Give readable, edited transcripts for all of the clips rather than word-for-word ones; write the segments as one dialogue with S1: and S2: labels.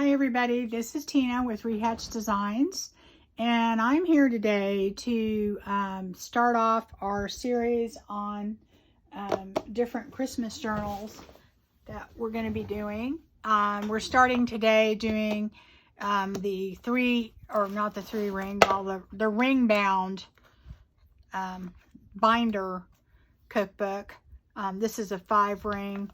S1: Hi everybody, this is Tina with Rehatch Designs, and I'm here today to start off our series on different Christmas journals that we're going to be doing. We're starting today doing the ring bound binder cookbook. This is a 5-ring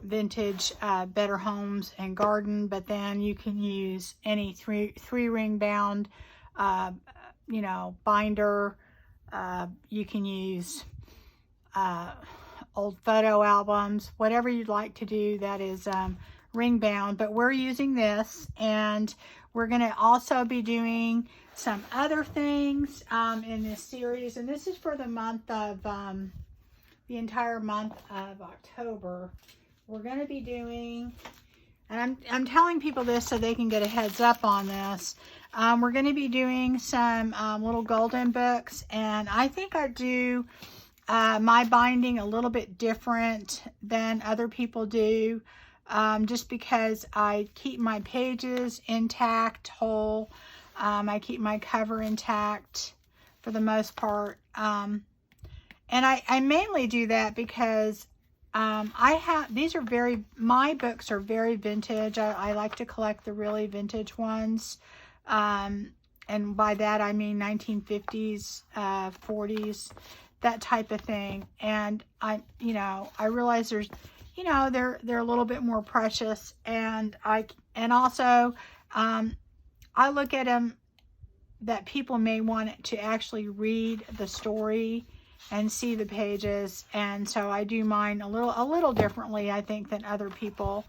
S1: vintage Better Homes and Garden, but then you can use any three ring bound binder. You can use old photo albums, whatever you'd like to do that is ring bound, but we're using this, and we're going to also be doing some other things in this series, and this is for the month of the entire month of October. We're going to be doing, and I'm telling people this so they can get a heads up on this. We're going to be doing some little golden books, and I think I do my binding a little bit different than other people do, just because I keep my pages intact, whole. I keep my cover intact for the most part. And I mainly do that because my books are very vintage. I like to collect the really vintage ones. And by that, I mean 1950s, 40s, that type of thing. And I realize they're a little bit more precious. And also, I look at them that people may want to actually read the story and see the pages, and so I do mine a little differently, I think, than other people.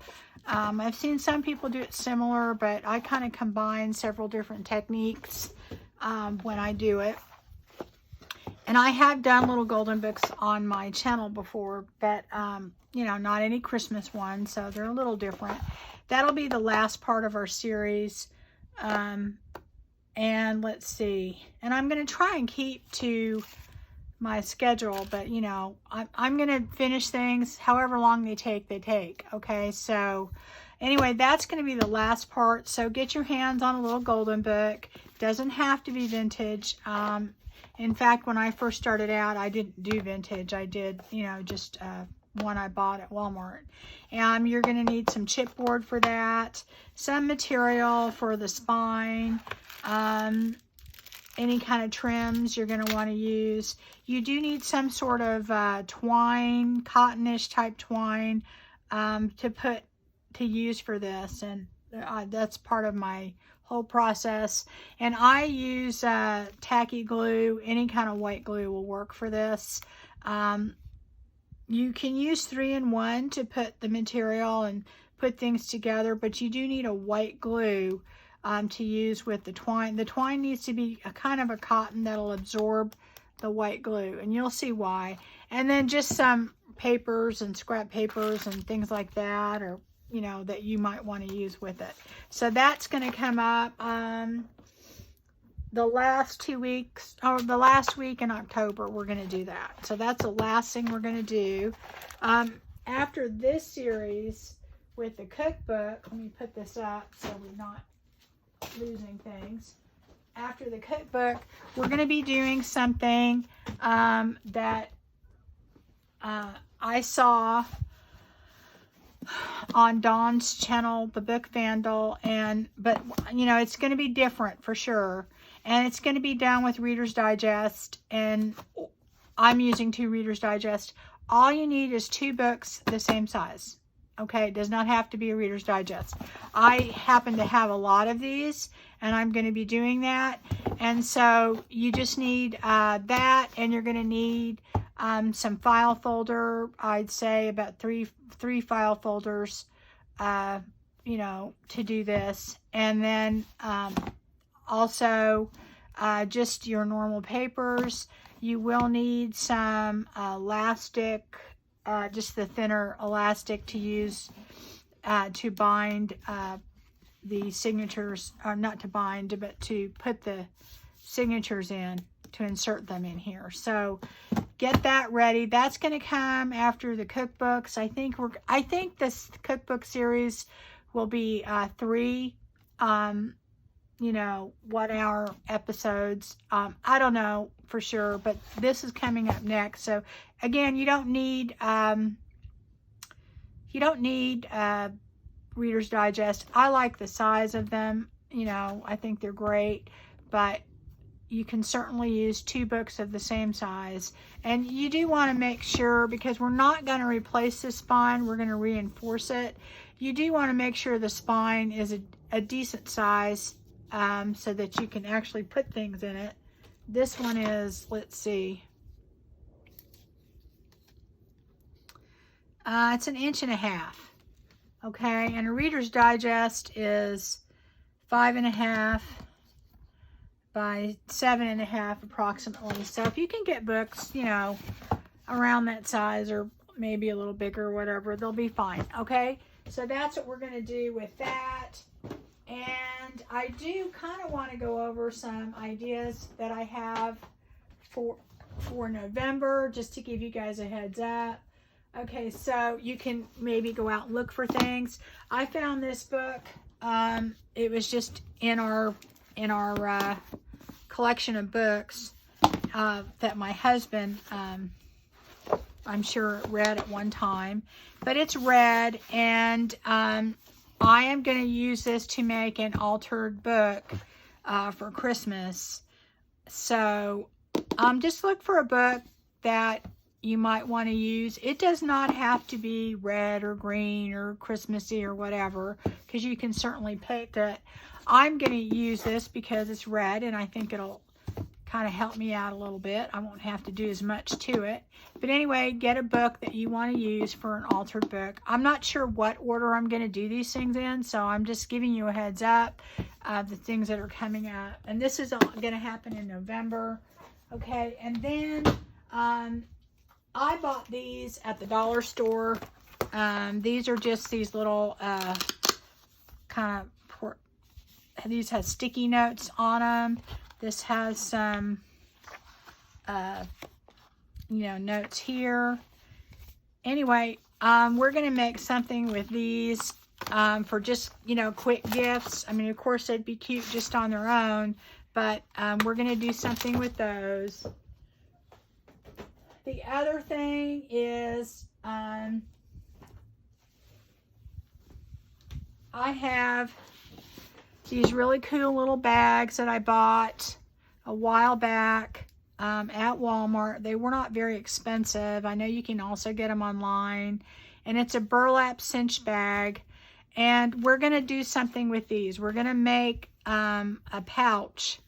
S1: I've seen some people do it similar, but I kind of combine several different techniques when I do it. And I have done little golden books on my channel before, but not any Christmas ones, so they're a little different. That'll be the last part of our series. And let's see, and I'm going to try and keep to my schedule, but I'm going to finish things however long they take. Okay, so anyway, that's going to be the last part. So get your hands on a little golden book. Doesn't have to be vintage. In fact, when I first started out, I didn't do vintage. I did just one I bought at Walmart. And you're going to need some chipboard for that, some material for the spine, any kind of trims you're going to want to use. You do need some sort of twine, cottonish type twine to use for this, and that's part of my whole process. And I use tacky glue. Any kind of white glue will work for this. You can use 3-in-1 to put the material and put things together, but you do need a white glue to use with the twine. The twine needs to be a kind of a cotton that'll absorb the white glue, and you'll see why. And then just some papers and scrap papers and things like that, or that you might want to use with it. So that's going to come up the last 2 weeks, or the last week in October. We're going to do that. So that's the last thing we're going to do. After this series with the cookbook, let me put this up so we're not losing things. After the cookbook, we're going to be doing something that I saw on Dawn's channel, the Book Vandal, but it's going to be different for sure, and it's going to be done with Reader's Digest, and I'm using 2 Reader's Digest. All you need is 2 books the same size. Okay, it does not have to be a Reader's Digest. I happen to have a lot of these, and I'm going to be doing that. And so you just need that, and you're going to need some file folder. I'd say about three file folders, to do this. And then also just your normal papers. You will need some elastic, just the thinner elastic to use to bind the signatures, or not to bind, but to put the signatures in, to insert them in here. So get that ready. That's going to come after the cookbooks. I think this cookbook series will be 3, you know, 1-hour episodes. I don't know for sure, but this is coming up next. So again, you don't need Reader's Digest. I like the size of them. You know, I think they're great, but you can certainly use 2 books of the same size. And you do want to make sure, because we're not going to replace the spine, we're going to reinforce it. You do want to make sure the spine is a decent size, so that you can actually put things in it. This one is, let's see, it's 1.5 inches. Okay, and a Reader's Digest is 5.5 by 7.5 approximately. So if you can get books, you know, around that size or maybe a little bigger or whatever, they'll be fine. Okay, so that's what we're going to do with that. And I do kind of want to go over some ideas that I have for November, just to give you guys a heads up. Okay, so you can maybe go out and look for things. I found this book. It was just in our collection of books that my husband, I'm sure, read at one time. But it's red, and I am going to use this to make an altered book for Christmas. So just look for a book that you might want to use. It does not have to be red or green or Christmassy or whatever, because you can certainly paint it. I'm going to use this because it's red, and I think it'll kind of help me out a little bit. I won't have to do as much to it. But anyway, get a book that you want to use for an altered book. I'm not sure what order I'm going to do these things in, so I'm just giving you a heads up of the things that are coming up. And this is all going to happen in November. Okay, and then I bought these at the dollar store. These are just these little these have sticky notes on them. This has some, you know, notes here. Anyway, we're going to make something with these for just, you know, quick gifts. I mean, of course, they'd be cute just on their own, but we're going to do something with those. The other thing is I have these really cool little bags that I bought a while back at Walmart. They were not very expensive. I know you can also get them online. And it's a burlap cinch bag. And we're going to do something with these. We're going to make a pouch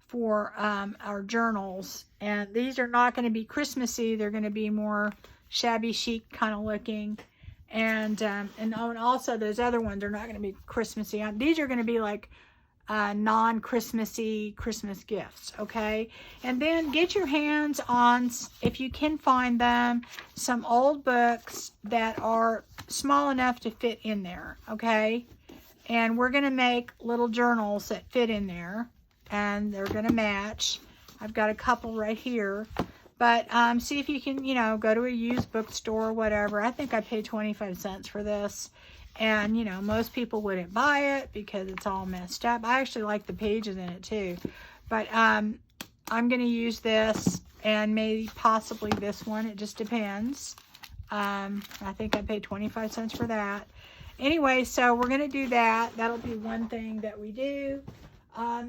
S1: for our journals. And these are not going to be Christmassy. They're going to be more shabby chic kind of looking. And also those other ones are not going to be Christmassy. These are going to be like non-Christmassy Christmas gifts, okay? And then get your hands on, if you can find them, some old books that are small enough to fit in there, okay? And we're going to make little journals that fit in there, and they're going to match. I've got a couple right here. But see if you can, you know, go to a used bookstore or whatever. I think I paid 25 cents for this. And, you know, most people wouldn't buy it because it's all messed up. I actually like the pages in it too. But I'm going to use this and maybe possibly this one. It just depends. I think I paid 25 cents for that. Anyway, so we're going to do that. That'll be one thing that we do.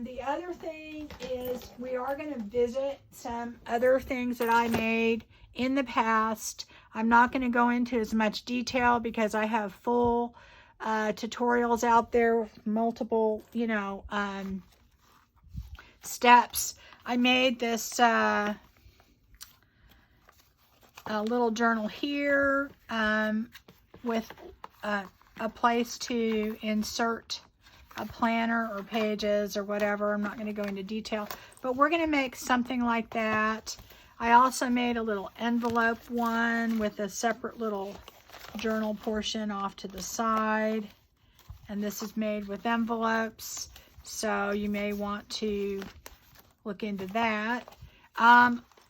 S1: The other thing is we are going to visit some other things that I made in the past. I'm not going to go into as much detail because I have full tutorials out there with multiple, you know, steps. I made this little journal here with a place to insert a planner or pages or whatever. I'm not going to go into detail, but we're going to make something like that. I also made a little envelope one with a separate little journal portion off to the side. And this is made with envelopes, so you may want to look into that.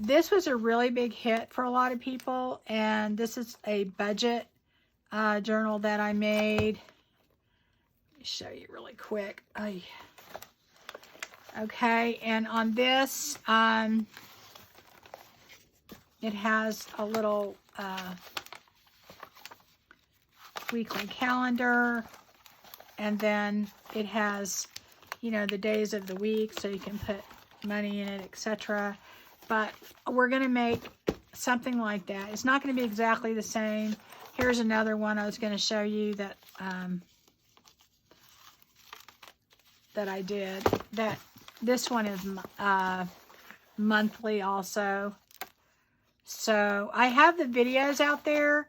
S1: This was a really big hit for a lot of people, and this is a budget journal that I made. show you really quick. Okay, and on this, it has a little weekly calendar, and then it has, you know, the days of the week, so you can put money in it, etc. But we're going to make something like that. It's not going to be exactly the same. Here's another one I was going to show you that that I did. That this one is monthly also. So I have the videos out there,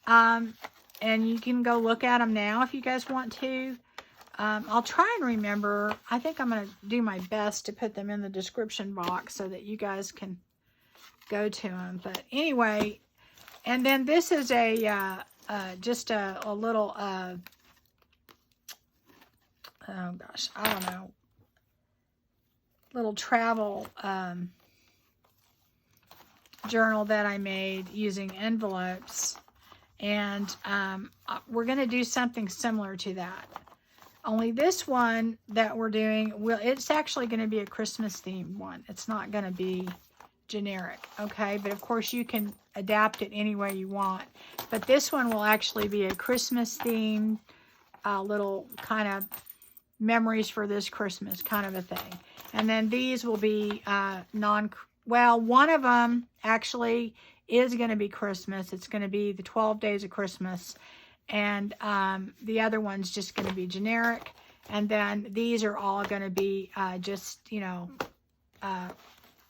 S1: and you can go look at them now if you guys want to. I'll try and remember. I think I'm going to do my best to put them in the description box so that you guys can go to them. But anyway, and then this is a just a little oh gosh, I don't know, little travel journal that I made using envelopes, and we're going to do something similar to that. Only this one that we're doing, well, it's actually going to be a Christmas themed one. It's not going to be generic, okay? But of course you can adapt it any way you want. But this one will actually be a Christmas themed little kind of memories for this Christmas kind of a thing. And then these will be well, one of them actually is going to be Christmas. It's going to be the 12 days of Christmas. And the other one's just going to be generic. And then these are all going to be just, you know,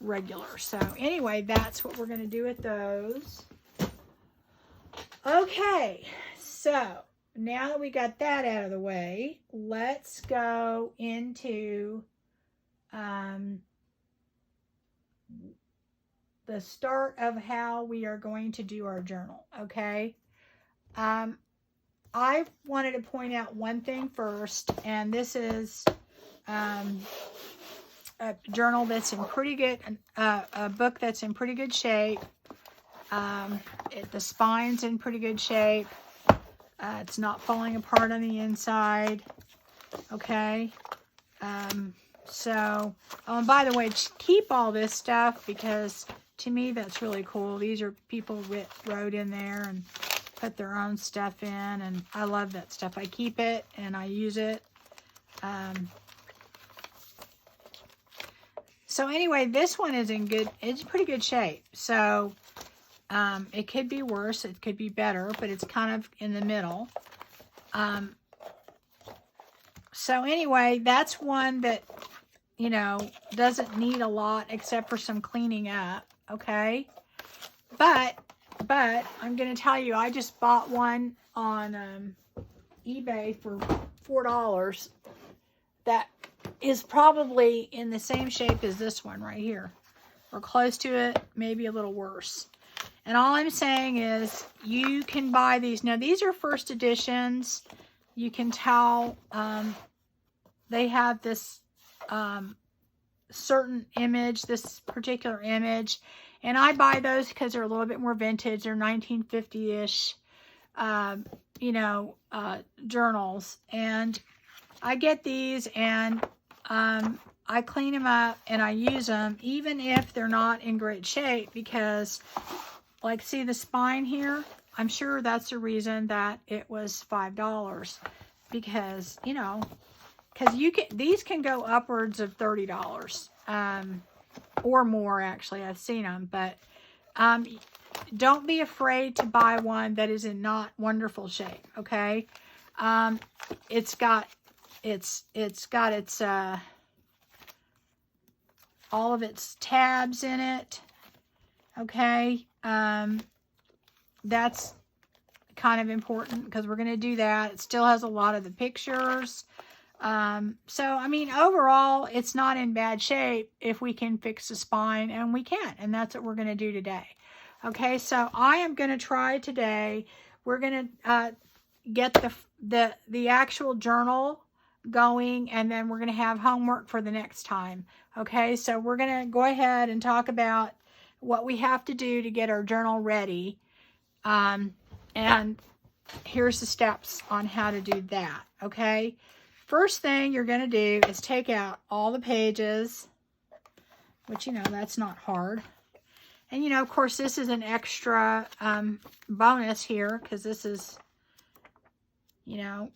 S1: regular. So anyway, that's what we're going to do with those. Okay, so now that we got that out of the way, let's go into the start of how we are going to do our journal, okay? I wanted to point out one thing first, and this is a journal that's in pretty good, a book that's in pretty good shape. The spine's in pretty good shape. It's not falling apart on the inside, okay? So, oh, and by the way, keep all this stuff because to me that's really cool. These are people wrote in there and put their own stuff in, and I love that stuff. I keep it and I use it. So anyway, this one is it's pretty good shape. So it could be worse, it could be better, but it's kind of in the middle. So anyway, that's one that, you know, doesn't need a lot except for some cleaning up, okay? But I'm going to tell you, I just bought one on eBay for $4 that is probably in the same shape as this one right here, or close to it, maybe a little worse. And all I'm saying is you can buy these. Now, these are first editions. You can tell they have this certain image, this particular image. And I buy those because they're a little bit more vintage. They're 1950-ish, you know, journals. And I get these and I clean them up and I use them even if they're not in great shape because, like, see the spine here? I'm sure that's the reason that it was $5 because, you know, because these can go upwards of $30 or more, actually. I've seen them, but don't be afraid to buy one that is in not wonderful shape, okay? It's got its all of its tabs in it, okay? That's kind of important because we're going to do that. It still has a lot of the pictures. So, I mean, overall, it's not in bad shape if we can fix the spine, and we can, and that's what we're going to do today. Okay, so I am going to try today. We're going to get the actual journal going, and then we're going to have homework for the next time. Okay, so we're going to go ahead and talk about what we have to do to get our journal ready. And here's the steps on how to do that. Okay, First thing you're going to do is take out all the pages, which, you know, that's not hard. And, you know, of course, this is an extra bonus here because this is, you know,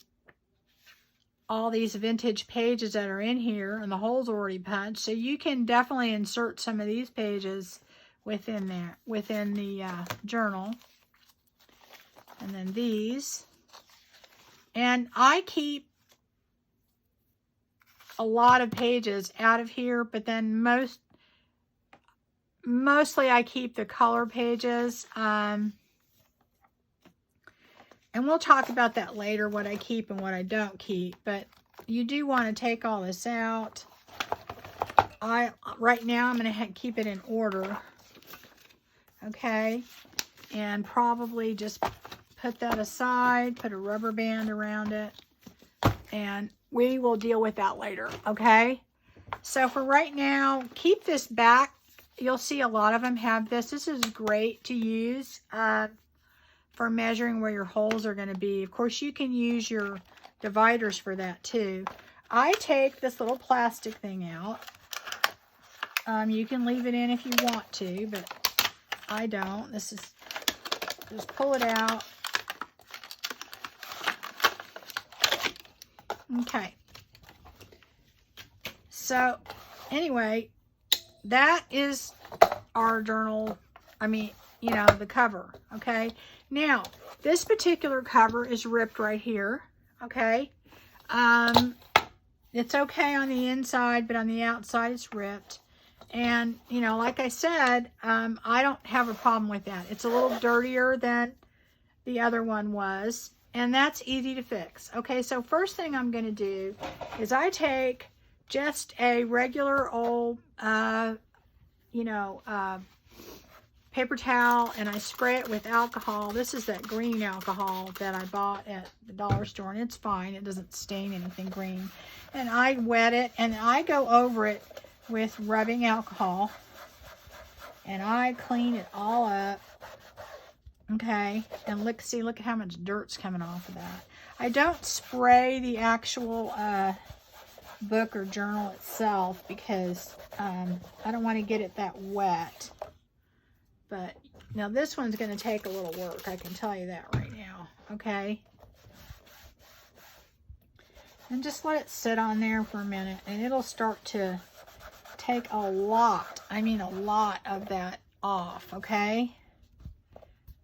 S1: all these vintage pages that are in here, and the hole's already punched. So you can definitely insert some of these pages within there, within the journal. And then these. And I keep a lot of pages out of here, but then mostly I keep the color pages. And we'll talk about that later, what I keep and what I don't keep. But you do want to take all this out. Right now I'm going to keep it in order. Okay. And probably just put that aside, put a rubber band around it, and we will deal with that later, okay? So for right now, keep this back. You'll see a lot of them have this. This is great to use for measuring where your holes are going to be. Of course, you can use your dividers for that too. I take this little plastic thing out. You can leave it in if you want to, but I don't. This is, just pull it out. Okay. So, anyway, that is our journal. I mean, you know, the cover. Okay. Now, this particular cover is ripped right here. Okay. It's okay on the inside, but on the outside it's ripped. And, you know, like I said, I don't have a problem with that. It's a little dirtier than the other one was. And that's easy to fix. Okay, so first thing I'm going to do is I take just a regular old, you know, paper towel, and I spray it with alcohol. This is that green alcohol that I bought at the dollar store, and it's fine. It doesn't stain anything green. And I wet it, and I go over it with rubbing alcohol, and I clean it all up. Okay, and look, see, look at how much dirt's coming off of that. I don't spray the actual book or journal itself because I don't want to get it that wet. But now this one's going to take a little work, I can tell you that right now. Okay, and just let it sit on there for a minute, and it'll start to take a lot, I mean a lot of that off. Okay.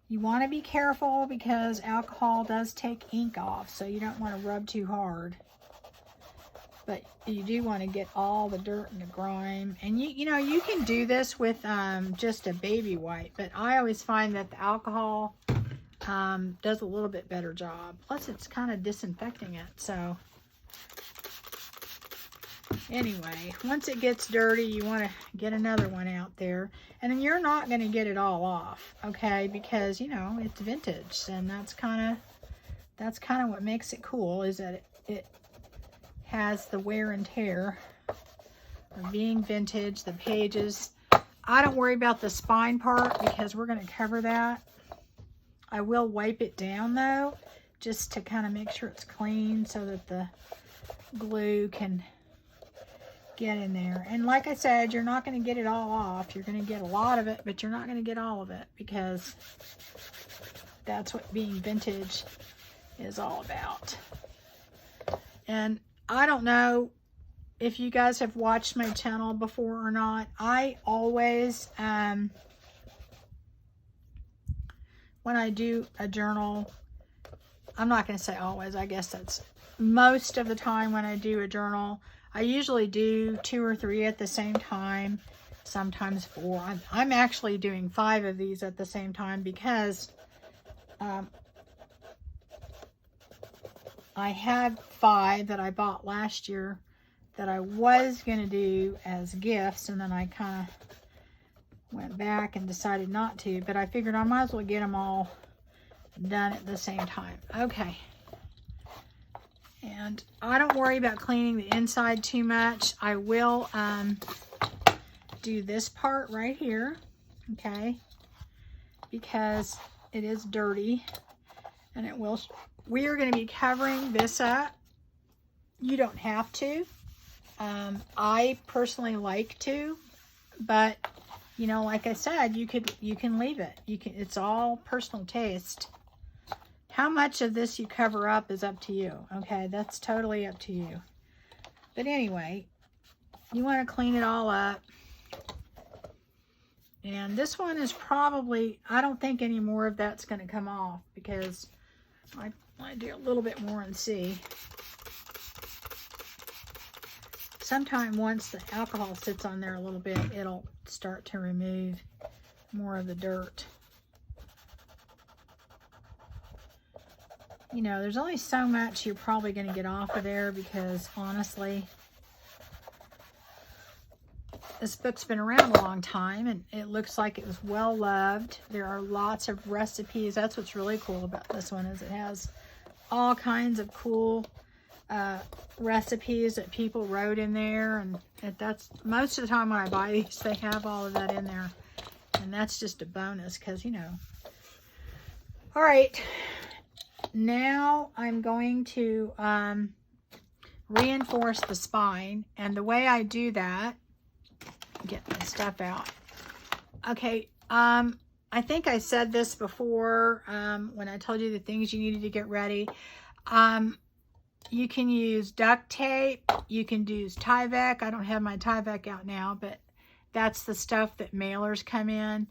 S1: You want to be careful because alcohol does take ink off, so you don't want to rub too hard. But you do want to get all the dirt and the grime. And you know, you can do this with just a baby wipe, but I always find that the alcohol does a little bit better job. Plus, it's kind of disinfecting it. So anyway, once it gets dirty, you want to get another one out there. And then you're not going to get it all off, okay? Because, you know, it's vintage, and that's kind of what makes it cool, is that it has the wear and tear of being vintage. The pages, I don't worry about the spine part because we're going to cover that. I will wipe it down though, just to kind of make sure it's clean so that the glue can get in there. And like I said, you're not going to get it all off. You're going to get a lot of it, but you're not going to get all of it, because that's what being vintage is all about. And I don't know if you guys have watched my channel before or not. I always, when I do a journal, I'm not going to say always, I guess that's most of the time when I do a journal, I usually do 2 or 3 at the same time, sometimes 4. I'm actually doing 5 of these at the same time because I had 5 that I bought last year that I was going to do as gifts, and then I kind of went back and decided not to, but I figured I might as well get them all done at the same time. Okay. And I don't worry about cleaning the inside too much. I will do this part right here, okay, because it is dirty, and it will. We are going to be covering this up You don't have to. I personally like to, but you know, like I said, you can leave it. It's all personal taste. How much of this you cover up is up to you. Okay, that's totally up to you. But anyway, you want to clean it all up. And this one is probably, I don't think any more of that's going to come off, because I do a little bit more and see. Sometime once the alcohol sits on there a little bit, it'll start to remove more of the dirt. You know, there's only so much you're probably going to get off of there, because honestly, this book's been around a long time, and it looks like it was well loved. There are lots of recipes. That's what's really cool about this one, is it has all kinds of cool recipes that people wrote in there, and that's most of the time when I buy these, they have all of that in there, and that's just a bonus, because you know. All right, now I'm going to reinforce the spine, and the way I do that, get my stuff out. Okay, I think I said this before when I told you the things you needed to get ready. You can use duct tape, you can use Tyvek. I don't have my Tyvek out now, but that's the stuff that mailers come in.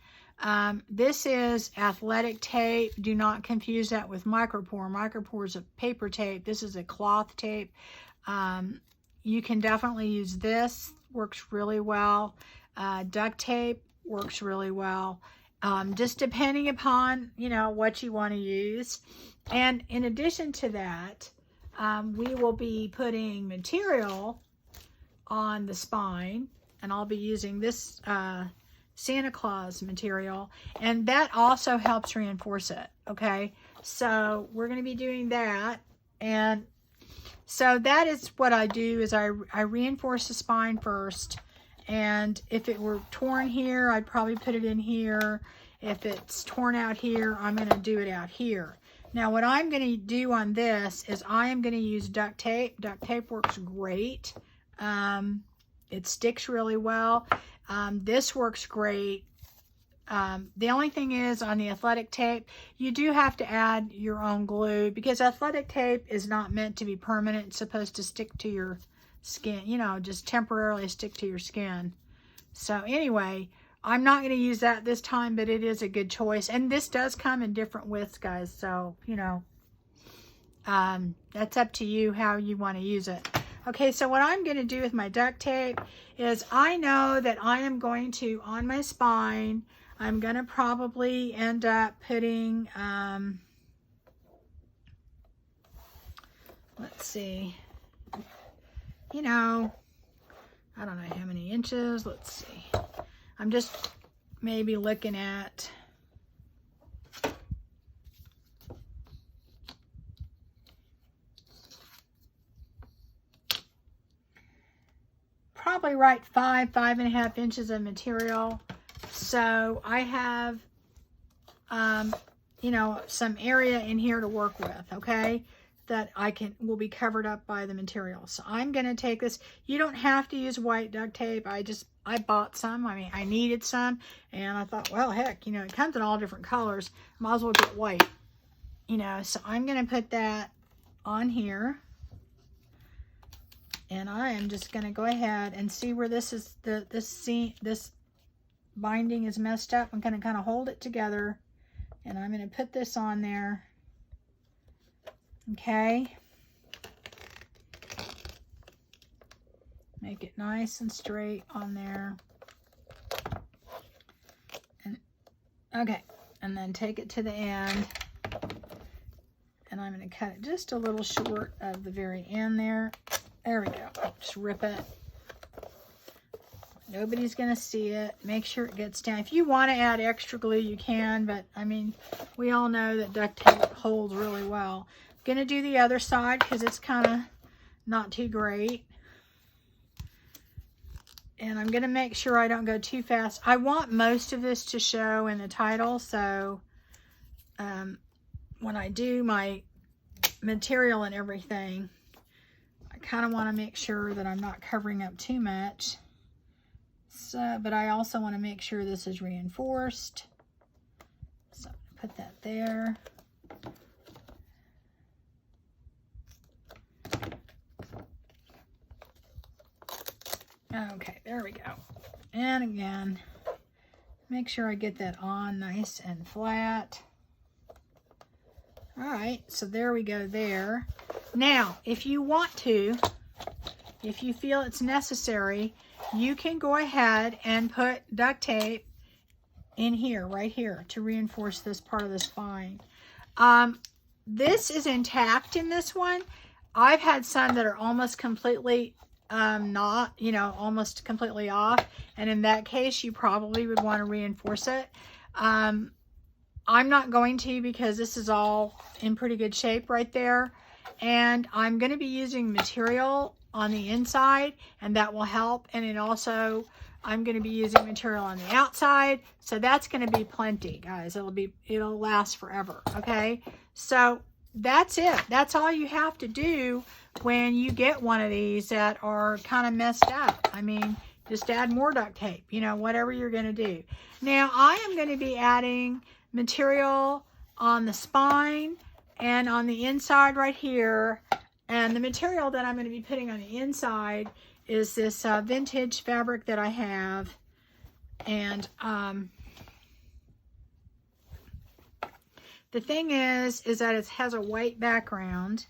S1: This is athletic tape. Do not confuse that with micropore. Micropore is a paper tape. This is a cloth tape. You can definitely use this. Works really well. Duct tape works really well. Just depending upon, you know, what you want to use. And in addition to that, we will be putting material on the spine, and I'll be using this Santa Claus material, and that also helps reinforce it. Okay, so we're going to be doing that, and so that is what I do, is I reinforce the spine first, and if it were torn here, I'd probably put it in here. If it's torn out here, I'm going to do it out here. Now, what I'm going to do on this is I am going to use duct tape. Duct tape works great. It sticks really well. This works great. The only thing is, on the athletic tape, you do have to add your own glue, because athletic tape is not meant to be permanent. It's supposed to stick to your skin, you know, just temporarily stick to your skin. So anyway, I'm not going to use that this time, but it is a good choice. And this does come in different widths, guys. So, you know, that's up to you how you want to use it. Okay, so what I'm going to do with my duct tape is, I know that I am going to, on my spine, I'm going to probably end up putting, let's see, you know, I don't know how many inches. Let's see. I'm just maybe looking at probably right 5.5 inches of material. So I have, you know, some area in here to work with, okay, that will be covered up by the material. So I'm going to take this. You don't have to use white duct tape. I bought some. I mean, I needed some, and I thought, well, heck, you know, it comes in all different colors. Might as well get white, you know. So I'm going to put that on here, and I am just going to go ahead and see where this is, this binding is messed up. I'm going to kind of hold it together, and I'm going to put this on there. Okay. Make it nice and straight on there. And okay, and then take it to the end, and I'm going to cut it just a little short of the very end there. There we go. Just rip it. Nobody's going to see it. Make sure it gets down. If you want to add extra glue, you can, but I mean, we all know that duct tape holds really well. I'm going to do the other side because it's kind of not too great. And I'm going to make sure I don't go too fast. I want most of this to show in the title, so when I do my material and everything, I kind of want to make sure that I'm not covering up too much. So, but I also want to make sure this is reinforced. So put that there. Okay, there we go. And again, make sure I get that on nice and flat. All right, so there we go there. Now, if you want to, if you feel it's necessary, you can go ahead and put duct tape in here, right here, to reinforce this part of the spine. This is intact in this one. I've had some that are almost completely not, you know, almost completely off. And in that case, you probably would want to reinforce it. I'm not going to, because this is all in pretty good shape right there. And I'm going to be using material on the inside, and that will help. And it also, I'm going to be using material on the outside. So that's going to be plenty, guys. It'll last forever. Okay. So that's it. That's all you have to do when you get one of these that are kind of messed up. I mean, just add more duct tape, you know, whatever you're going to do. Now, I am going to be adding material on the spine and on the inside right here. And the material that I'm going to be putting on the inside is this vintage fabric that I have. And the thing is that it has a white background.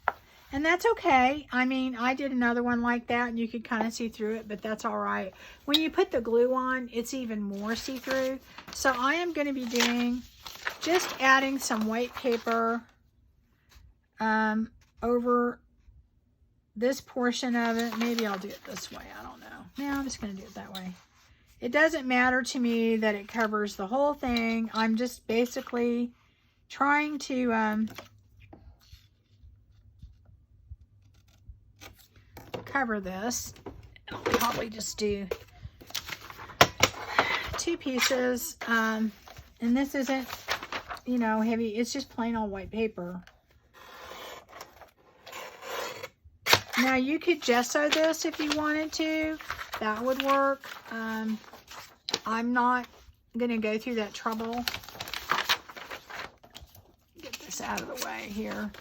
S1: And that's okay. I mean, I did another one like that, and you could kind of see through it, but that's all right. When you put the glue on, it's even more see-through. So I am going to be doing, just adding some white paper over this portion of it. Maybe I'll do it this way. I don't know. No, I'm just going to do it that way. It doesn't matter to me that it covers the whole thing. I'm just basically trying to cover this. I'll probably just do 2 pieces. And this isn't, you know, heavy. It's just plain old white paper. Now, you could gesso this if you wanted to. That would work. I'm not going to go through that trouble. Get this out of the way here.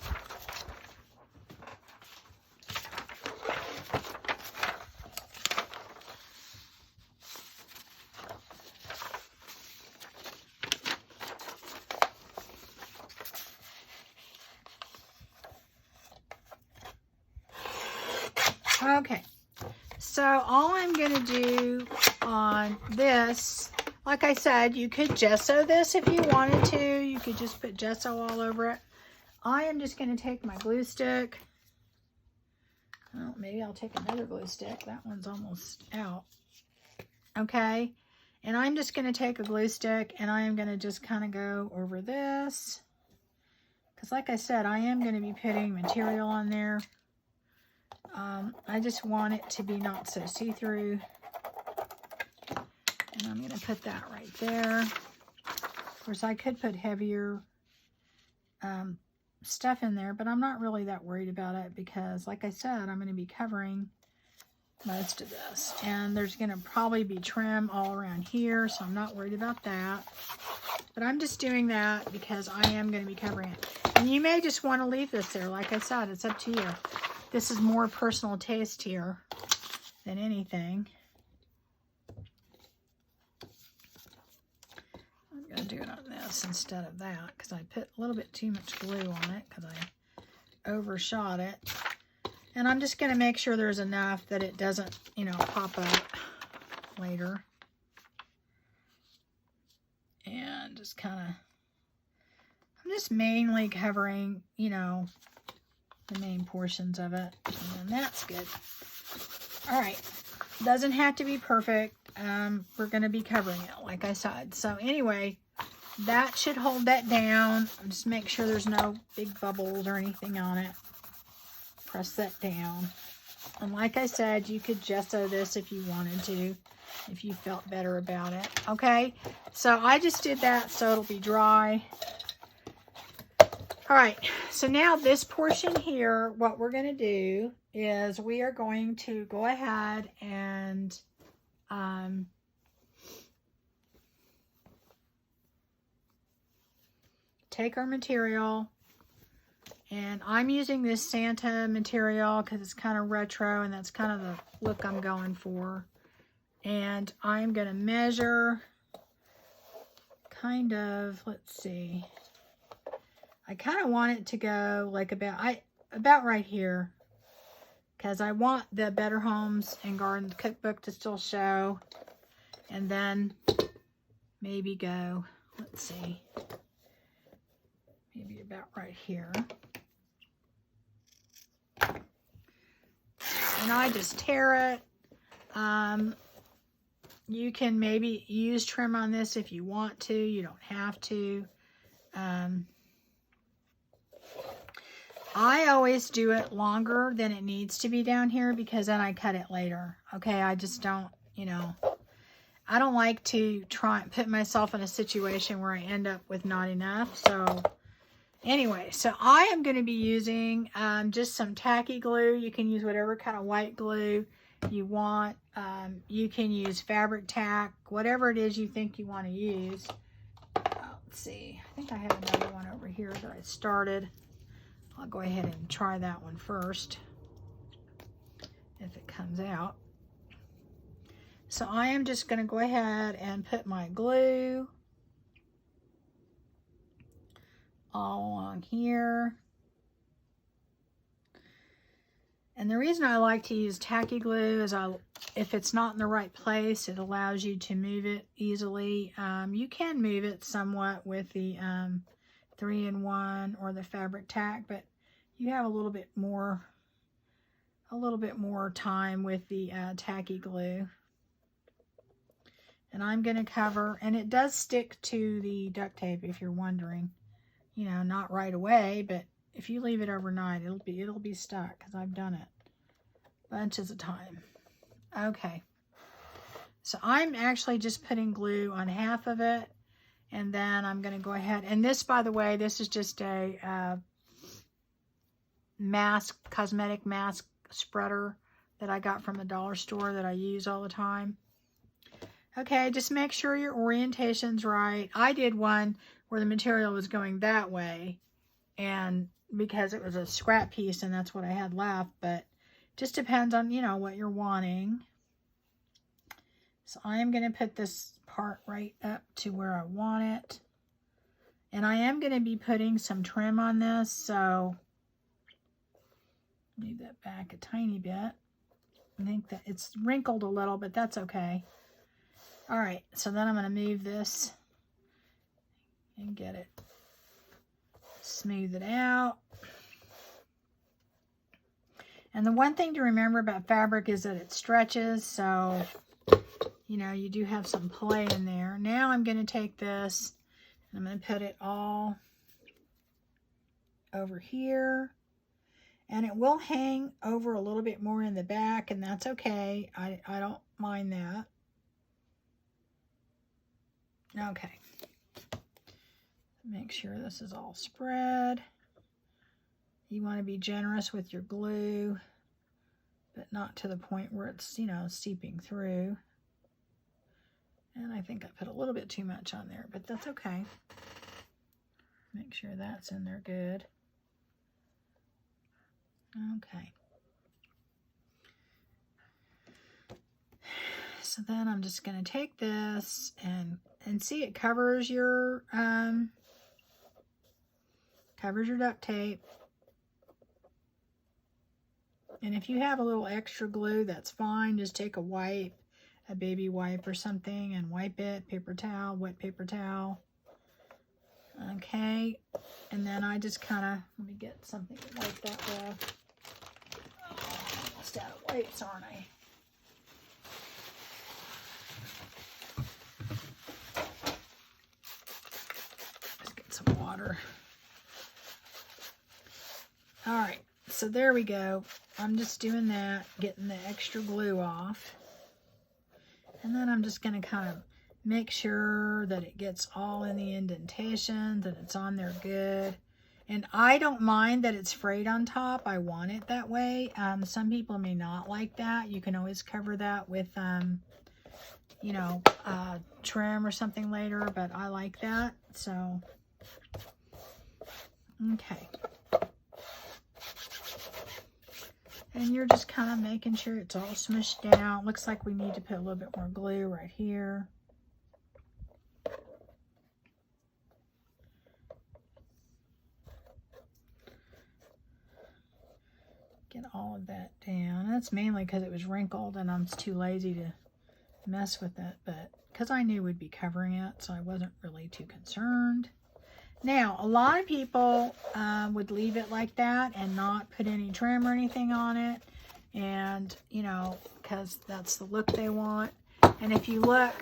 S1: Okay, so all I'm going to do on this, like I said, you could gesso this if you wanted to. You could just put gesso all over it. I am just going to take my glue stick. Well, maybe I'll take another glue stick. That one's almost out. Okay, and I'm just going to take a glue stick, and I am going to just kind of go over this. Because like I said, I am going to be putting material on there. I just want it to be not so see-through. And I'm going to put that right there. Of course, I could put heavier stuff in there, but I'm not really that worried about it because, like I said, I'm going to be covering most of this. And there's going to probably be trim all around here, so I'm not worried about that. But I'm just doing that because I am going to be covering it. And you may just want to leave this there. Like I said, it's up to you. This is more personal taste here than anything. I'm going to do it on this instead of that because I put a little bit too much glue on it because I overshot it. And I'm just going to make sure there's enough that it doesn't, you know, pop up later. And just kind of, I'm just mainly covering, you know, the main portions of it, and then that's good. All right, doesn't have to be perfect. We're going to be covering it, like I said. So anyway, that should hold that down. Just make sure there's no big bubbles or anything on it. Press that down. And like I said, you could gesso this if you wanted to, if you felt better about it. Okay, so I just did that so it'll be dry. All right, so now this portion here, what we're going to do is we are going to go ahead and take our material, and I'm using this Santa material because it's kind of retro and that's kind of the look I'm going for. And I'm going to measure kind of, let's see, I kind of want it to go like about right here, because I want the Better Homes and Gardens cookbook to still show, and then maybe go, let's see, maybe about right here. And I just tear it. You can maybe use trim on this if you want to. You don't have to. I always do it longer than it needs to be down here because then I cut it later. Okay, I just don't, you know, I don't like to try and put myself in a situation where I end up with not enough. So anyway, so I am going to be using just some tacky glue. You can use whatever kind of white glue you want. You can use fabric tack, whatever it is you think you want to use. Let's see, I think I have another one over here that I started. I'll go ahead and try that one first, if it comes out. So I am just going to go ahead and put my glue all along here. And the reason I like to use tacky glue is if it's not in the right place, it allows you to move it easily. You can move it somewhat with the 3-in-1 or the fabric tack, but you have a little bit more time with the tacky glue. And I'm going to cover, and it does stick to the duct tape if you're wondering. You know, not right away, but if you leave it overnight, it'll be stuck, because I've done it bunches of time. Okay, so I'm actually just putting glue on half of it, and then I'm going to go ahead, and this, by the way, this is just a cosmetic mask spreader that I got from the dollar store that I use all the time. Okay, just make sure your orientation's right. I did one where the material was going that way, and because it was a scrap piece and that's what I had left, but just depends on, you know, what you're wanting. So I am going to put this part right up to where I want it. And I am going to be putting some trim on this, so leave that back a tiny bit. I think that it's wrinkled a little, but that's okay. All right, so then I'm going to move this and get it, smooth it out. And the one thing to remember about fabric is that it stretches, so, you know, you do have some play in there. Now I'm going to take this, and I'm going to put it all over here. And it will hang over a little bit more in the back, and that's okay. I don't mind that. Okay. Make sure this is all spread. You want to be generous with your glue, but not to the point where it's, you know, seeping through. And I think I put a little bit too much on there, but that's okay. Make sure that's in there good. Okay. So then I'm just going to take this and see, it covers your duct tape. And if you have a little extra glue, that's fine. Just take a wipe, a baby wipe or something, and wipe it. Paper towel, wet paper towel. Okay. And then I just kind of, let me get something to wipe that with. Oh, I'm almost out of wipes, aren't I? Just get some water. All right. So there we go. I'm just doing that, getting the extra glue off. And then I'm just going to kind of make sure that it gets all in the indentations, that it's on there good. And I don't mind that it's frayed on top. I want it that way. Some people may not like that. You can always cover that with, you know, trim or something later, but I like that. So, okay. And you're just kind of making sure it's all smushed down. Looks like we need to put a little bit more glue right here. Get all of that down. That's mainly because it was wrinkled and I'm too lazy to mess with it, but because I knew we'd be covering it, so I wasn't really too concerned. Now, a lot of people would leave it like that and not put any trim or anything on it, and you know, because that's the look they want. And if you look,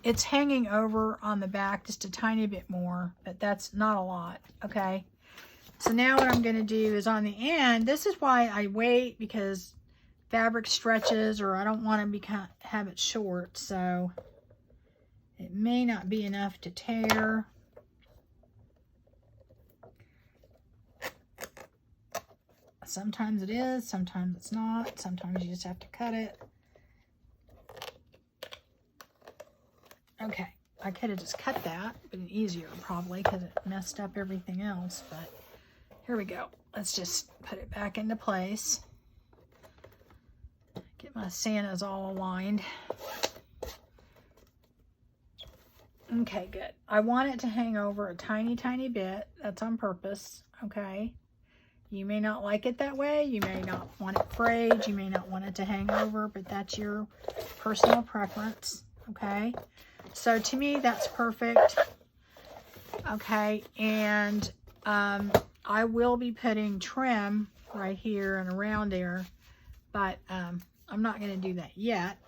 S1: it's hanging over on the back just a tiny bit more, but that's not a lot. Okay, so now what I'm going to do is on the end, this is why I wait, because fabric stretches, or I don't want to have it short, so it may not be enough to tear. Sometimes it is, sometimes it's not. Sometimes you just have to cut it. Okay, I could have just cut that, but easier probably because it messed up everything else. But here we go. Let's just put it back into place. Get my Santas all aligned. Okay, good. I want it to hang over a tiny, tiny bit. That's on purpose, okay? You may not like it that way. You may not want it frayed. You may not want it to hang over, but that's your personal preference, okay? So to me, that's perfect, okay? And I will be putting trim right here and around there, but I'm not going to do that yet.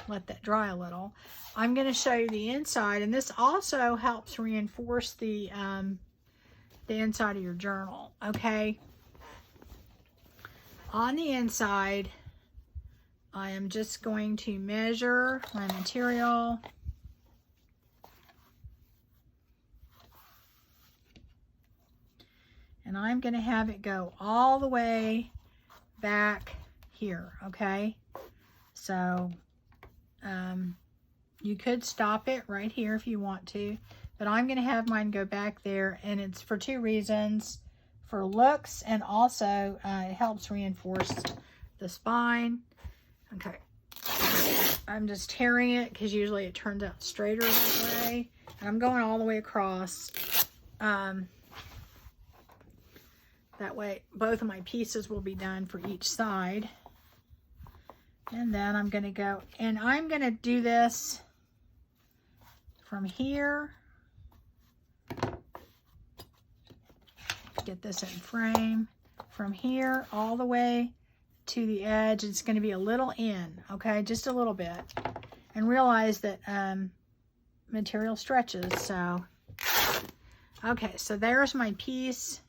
S1: Let that dry a little. I'm going to show you the inside, and this also helps reinforce the inside of your journal, okay? On the inside, I am just going to measure my material. And I'm going to have it go all the way back here, okay? So, you could stop it right here if you want to, but I'm going to have mine go back there, and it's for two reasons: for looks, and also it helps reinforce the spine. Okay, I'm just tearing it because usually it turns out straighter that way, and I'm going all the way across. That way both of my pieces will be done for each side. And then I'm going to go, and I'm going to do this from here. Get this in frame. From here all the way to the edge. It's going to be a little in, okay? Just a little bit. And realize that material stretches, so. Okay, so there's my piece.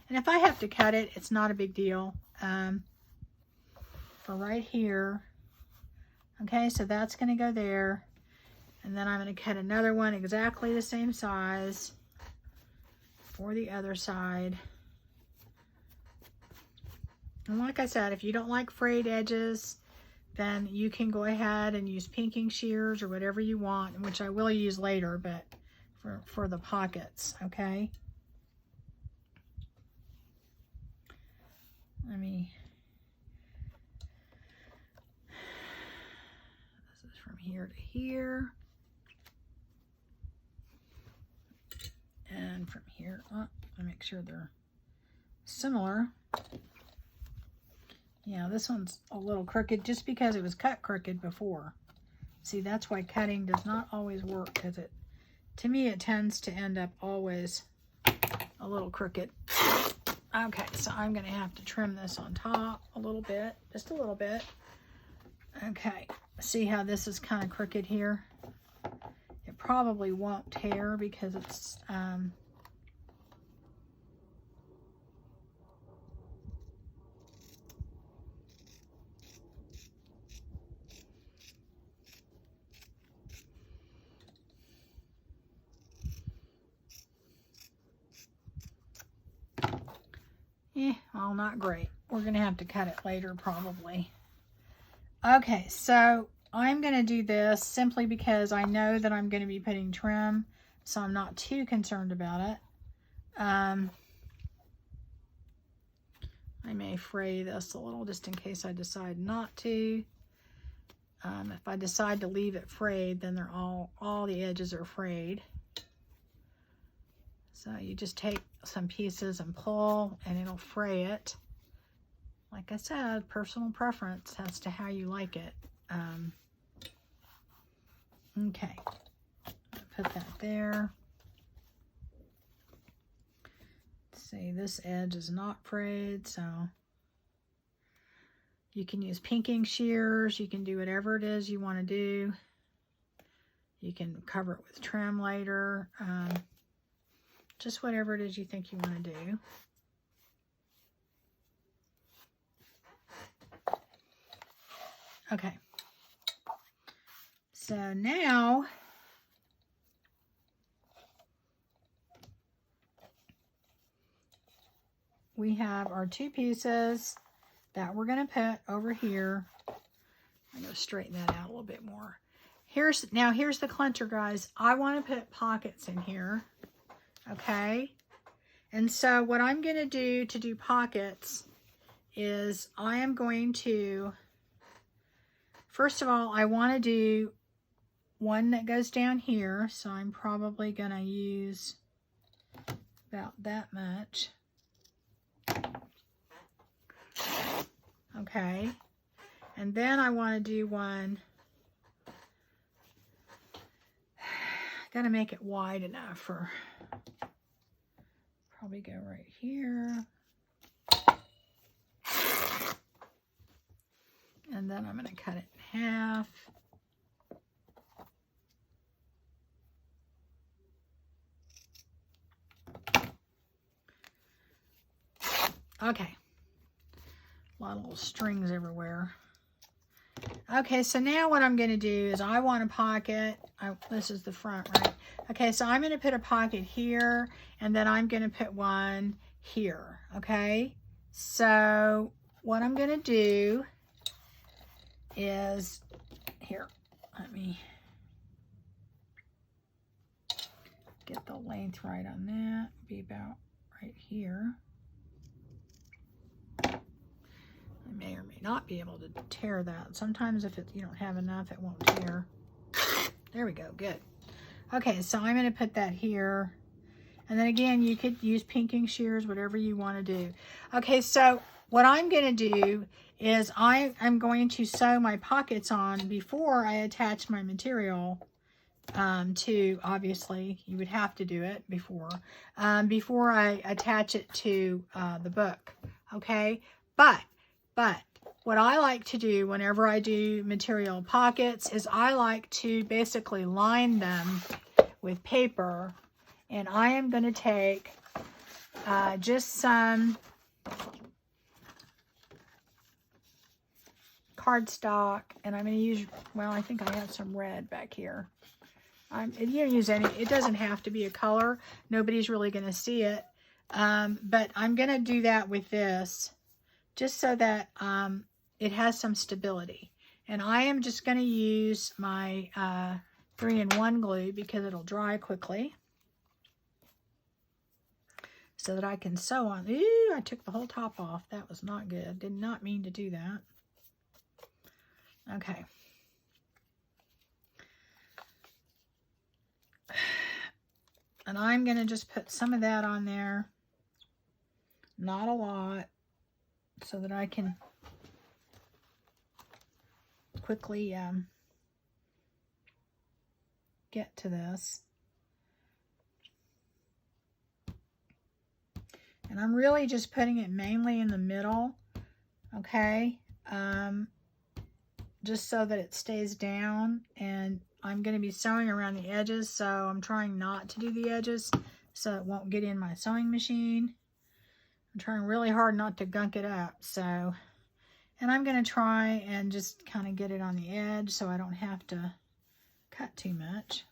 S1: And if I have to cut it, it's not a big deal. For right here. Okay, so that's going to go there. And then I'm going to cut another one exactly the same size for the other side. And like I said, if you don't like frayed edges, then you can go ahead and use pinking shears or whatever you want, which I will use later, but for the pockets, okay? Let me... This is from here to here. And from here up, I make sure they're similar. Yeah, this one's a little crooked just because it was cut crooked before. See, that's why cutting does not always work, because to me, it tends to end up always a little crooked. Okay, so I'm going to have to trim this on top a little bit, just a little bit. Okay, see how this is kind of crooked here? It probably won't tear because it's Oh, not great. We're going to have to cut it later probably. Okay, so I'm going to do this simply because I know that I'm going to be putting trim, so I'm not too concerned about it. I may fray this a little just in case I decide not to. If I decide to leave it frayed, then they're all the edges are frayed. So you just take some pieces and pull, and it'll fray it. Like I said, personal preference as to how you like it. Okay, put that there. See, this edge is not frayed, so you can use pinking shears. You can do whatever it is you want to do. You can cover it with trim later. Just whatever it is you think you want to do. Okay. So now we have our two pieces that we're going to put over here. I'm going to straighten that out a little bit more. Here's the clincher, guys. I want to put pockets in here. Okay. And so what I'm going to do pockets is I am going to, first of all, I want to do one that goes down here. So I'm probably going to use about that much. Okay. And then I want to do one. Got to make it wide enough for, probably go right here. And then I'm going to cut it in half. Okay. A lot of little strings everywhere. Okay, so now what I'm going to do is I want a pocket. This is the front, right? Okay, so I'm going to put a pocket here, and then I'm going to put one here, okay? So what I'm going to do is, here, let me get the length right on that. Be about right here. I may or may not be able to tear that. Sometimes if you don't have enough, it won't tear. There we go, good. Okay, so I'm going to put that here. And then again, you could use pinking shears, whatever you want to do. Okay, so what I'm going to do is I'm going to sew my pockets on before I attach my material to, obviously, you would have to do it before I attach it to the book, okay? But what I like to do whenever I do material pockets is I like to basically line them with paper, and I am going to take just some cardstock, and I'm going to use, well, I think I have some red back here. You don't use any, it doesn't have to be a color. Nobody's really going to see it. But I'm going to do that with this just so that it has some stability. And I am just going to use my 3-in-1 glue because it'll dry quickly so that I can sew on. Ooh, I took the whole top off. That was not good. Did not mean to do that. Okay. And I'm going to just put some of that on there. Not a lot. So that I can quickly get to this. And I'm really just putting it mainly in the middle, okay? Just so that it stays down. And I'm going to be sewing around the edges, so I'm trying not to do the edges so it won't get in my sewing machine. I'm trying really hard not to gunk it up, so, and I'm going to try and just kind of get it on the edge so I don't have to cut too much.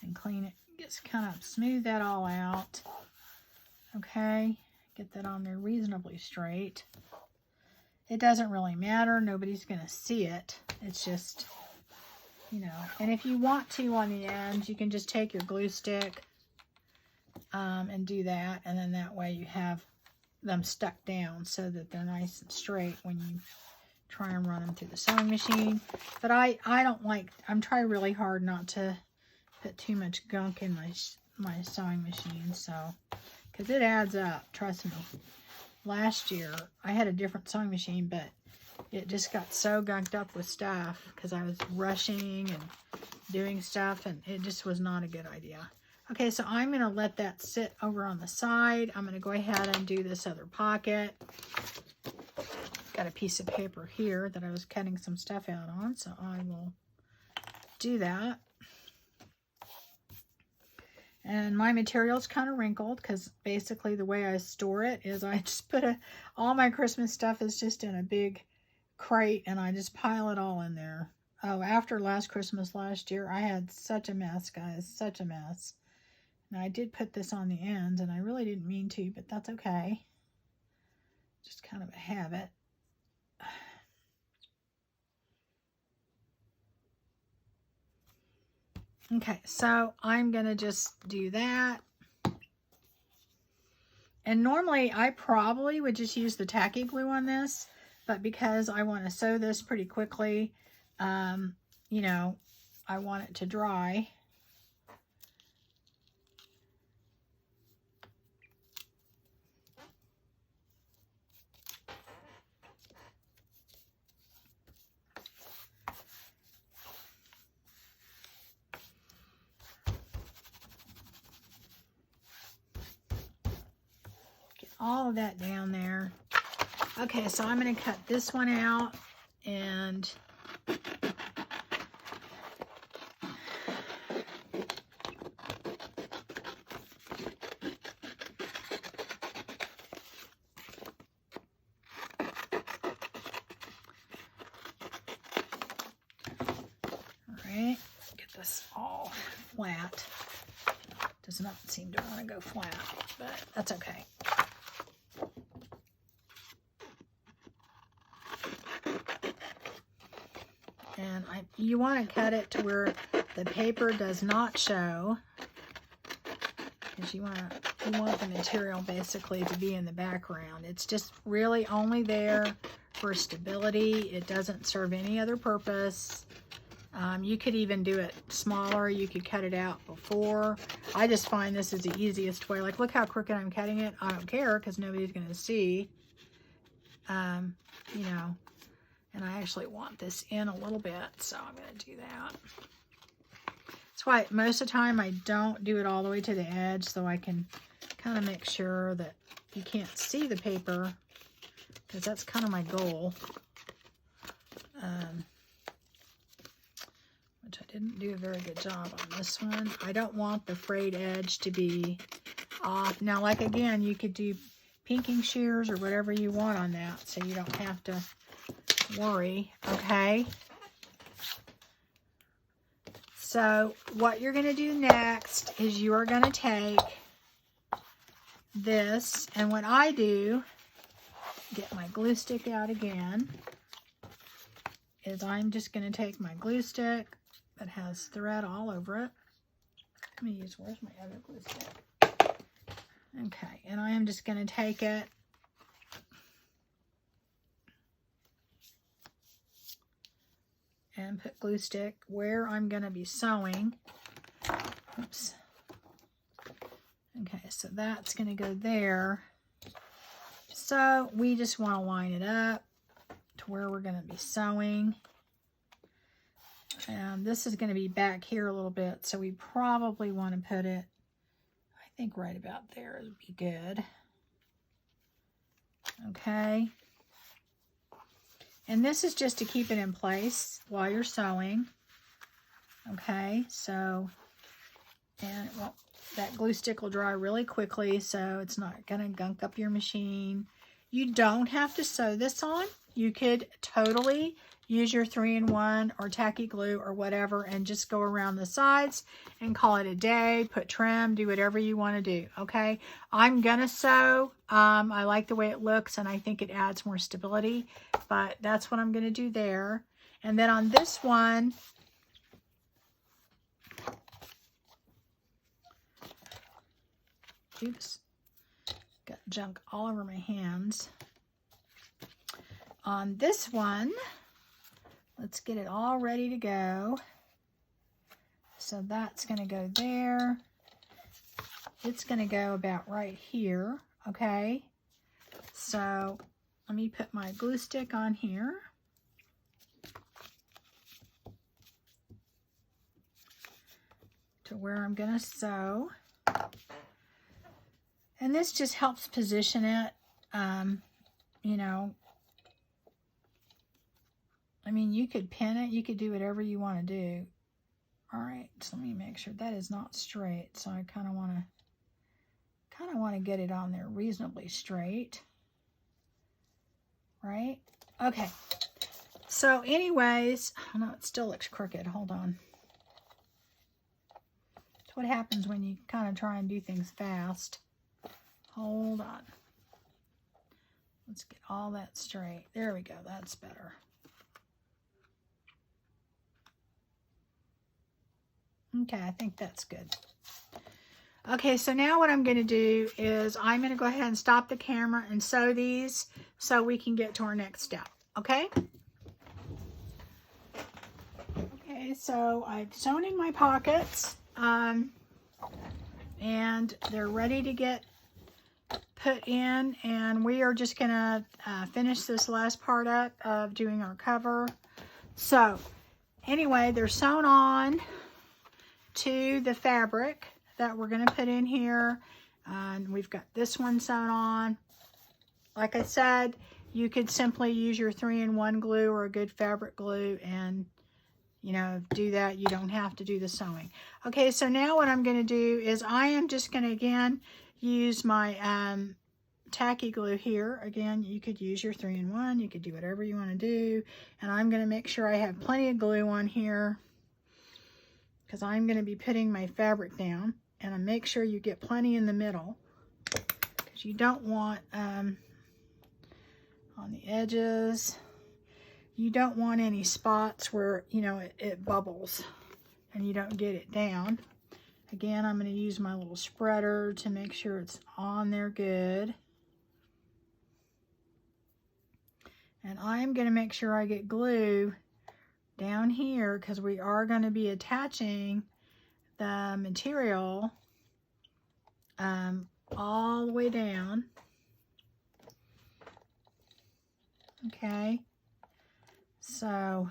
S1: And clean it, just kind of smooth that all out. Okay, get that on there reasonably straight. It doesn't really matter. Nobody's going to see it. It's just, you know. And if you want to on the ends, you can just take your glue stick and do that. And then that way you have them stuck down so that they're nice and straight when you try and run them through the sewing machine. But I don't like, I'm trying really hard not to put too much gunk in my sewing machine. So, because it adds up, trust me. Last year, I had a different sewing machine, but it just got so gunked up with stuff because I was rushing and doing stuff, and it just was not a good idea. Okay, so I'm going to let that sit over on the side. I'm going to go ahead and do this other pocket. Got a piece of paper here that I was cutting some stuff out on, so I will do that. And my material's kind of wrinkled because basically the way I store it is I just put all my Christmas stuff is just in a big crate and I just pile it all in there. Oh, after last Christmas last year, I had such a mess, guys, such a mess. Now I did put this on the ends and I really didn't mean to, but that's okay. Just kind of a habit. Okay, so I'm going to just do that. And normally I probably would just use the tacky glue on this, but because I want to sew this pretty quickly, you know, I want it to dry. All of that down there. Okay, so I'm going to cut this one out and alright, get this all flat. Does not seem to want to go flat, but that's okay. And you want to cut it to where the paper does not show, because you want the material basically to be in the background. It's just really only there for stability. It doesn't serve any other purpose. You could even do it smaller. You could cut it out before. I just find this is the easiest way. Like, look how crooked I'm cutting it. I don't care because nobody's going to see. You know. And I actually want this in a little bit, so I'm going to do that. That's why most of the time I don't do it all the way to the edge, so I can kind of make sure that you can't see the paper, because that's kind of my goal. Which I didn't do a very good job on this one. I don't want the frayed edge to be off. Now, like again, you could do pinking shears or whatever you want on that, so you don't have to worry. Okay, so what you're going to do next is you are going to take this, and what I do, get my glue stick out again, is I'm just going to take my glue stick that has thread all over it. Let me use, where's my other glue stick? Okay, and I am just going to take it and put glue stick where I'm going to be sewing. Oops. Okay, so that's going to go there. So we just want to line it up to where we're going to be sewing. And this is going to be back here a little bit, so we probably want to put it, I think right about there would be good. Okay. And this is just to keep it in place while you're sewing. Okay, so, and well, that glue stick will dry really quickly, so it's not going to gunk up your machine. You don't have to sew this on. You could totally use your 3-in-1 or tacky glue or whatever and just go around the sides and call it a day, put trim, do whatever you want to do, okay? I'm going to sew. I like the way it looks and I think it adds more stability, but that's what I'm going to do there. And then on this one, oops, got junk all over my hands. On this one, let's get it all ready to go. So that's going to go there. It's going to go about right here, okay? So let me put my glue stick on here. To where I'm going to sew. And this just helps position it, you know. I mean, you could pin it. You could do whatever you want to do. All right, so let me make sure that is not straight. So I kind of want to get it on there reasonably straight. Right? Okay. So anyways, oh no, it still looks crooked. Hold on. That's what happens when you kind of try and do things fast. Hold on. Let's get all that straight. There we go. That's better. Okay, I think that's good. Okay, so now what I'm going to do is I'm going to go ahead and stop the camera and sew these so we can get to our next step, okay? Okay, so I've sewn in my pockets, and they're ready to get put in, and we are just going to finish this last part up of doing our cover. So, anyway, they're sewn on to the fabric that we're going to put in here, and we've got this one sewn on. Like I said, you could simply use your 3-in-1 glue or a good fabric glue and, you know, do that. You don't have to do the sewing. Okay, so now what I'm going to do is I am just going to again use my tacky glue here. Again, you could use your 3-in-1, you could do whatever you want to do, and I'm going to make sure I have plenty of glue on here, because I'm going to be putting my fabric down, and I make sure you get plenty in the middle, because you don't want on the edges, you don't want any spots where, you know, it bubbles and you don't get it down. Again, I'm going to use my little spreader to make sure it's on there good. And I'm going to make sure I get glue down here, because we are going to be attaching the material all the way down. Okay, so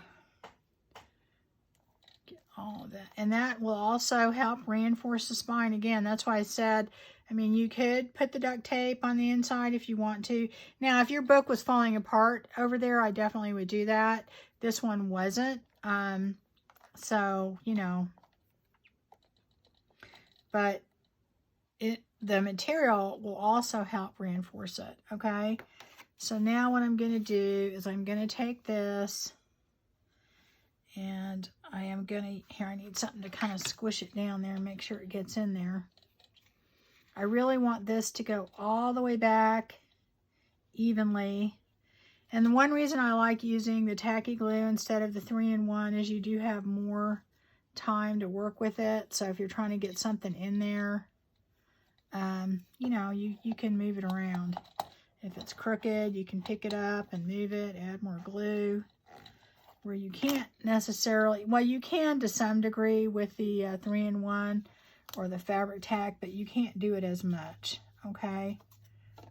S1: get all of that, and that will also help reinforce the spine. Again, that's why I said, I mean, you could put the duct tape on the inside if you want to. Now, if your book was falling apart over there, I definitely would do that. This one wasn't. So, you know, but the material will also help reinforce it. Okay. So now what I'm going to do is I'm going to take this, and I am going to, here I need something to kind of squish it down there and make sure it gets in there. I really want this to go all the way back evenly. And the one reason I like using the tacky glue instead of the 3-in-1 is you do have more time to work with it. So if you're trying to get something in there, you know, you can move it around. If it's crooked, you can pick it up and move it, add more glue. Where you can't necessarily, well, you can to some degree with the 3-in-1 or the fabric tack, but you can't do it as much, okay?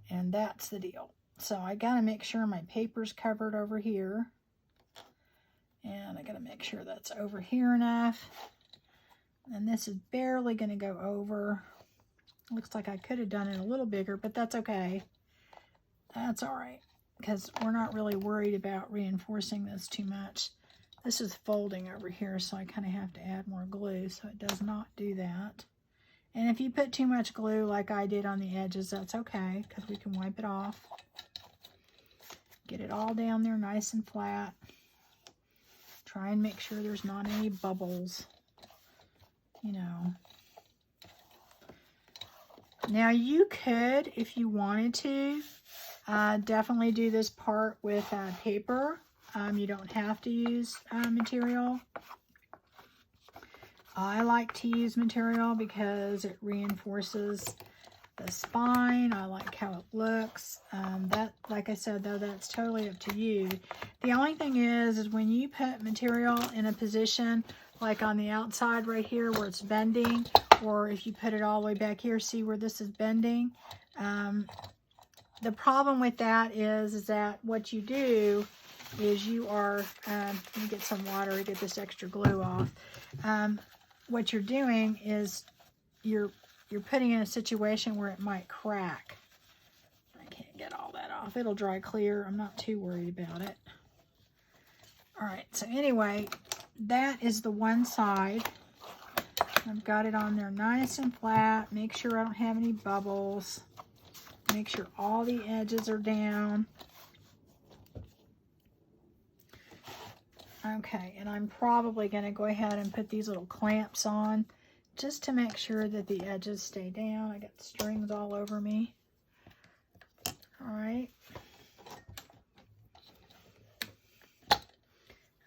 S1: And that's the deal. So I got to make sure my paper's covered over here. And I got to make sure that's over here enough. And this is barely going to go over. Looks like I could have done it a little bigger, but that's okay. That's all right, because we're not really worried about reinforcing this too much. This is folding over here, so I kind of have to add more glue, so it does not do that. And if you put too much glue like I did on the edges, that's okay, because we can wipe it off. Get it all down there nice and flat. Try and make sure there's not any bubbles, you know. Now you could, if you wanted to, definitely do this part with paper. You don't have to use material. I like to use material because it reinforces the spine. I like how it looks. That, like I said, though, that's totally up to you. The only thing is when you put material in a position like on the outside right here where it's bending, or if you put it all the way back here, see where this is bending? The problem with that is that what you do is you are, let me get some water to get this extra glue off. What you're doing is you're putting in a situation where it might crack. I can't get all that off. It'll dry clear. I'm not too worried about it. All right, so anyway, that is the one side. I've got it on there nice and flat. Make sure I don't have any bubbles. Make sure all the edges are down. Okay, and I'm probably going to go ahead and put these little clamps on just to make sure that the edges stay down. I got strings all over me. All right.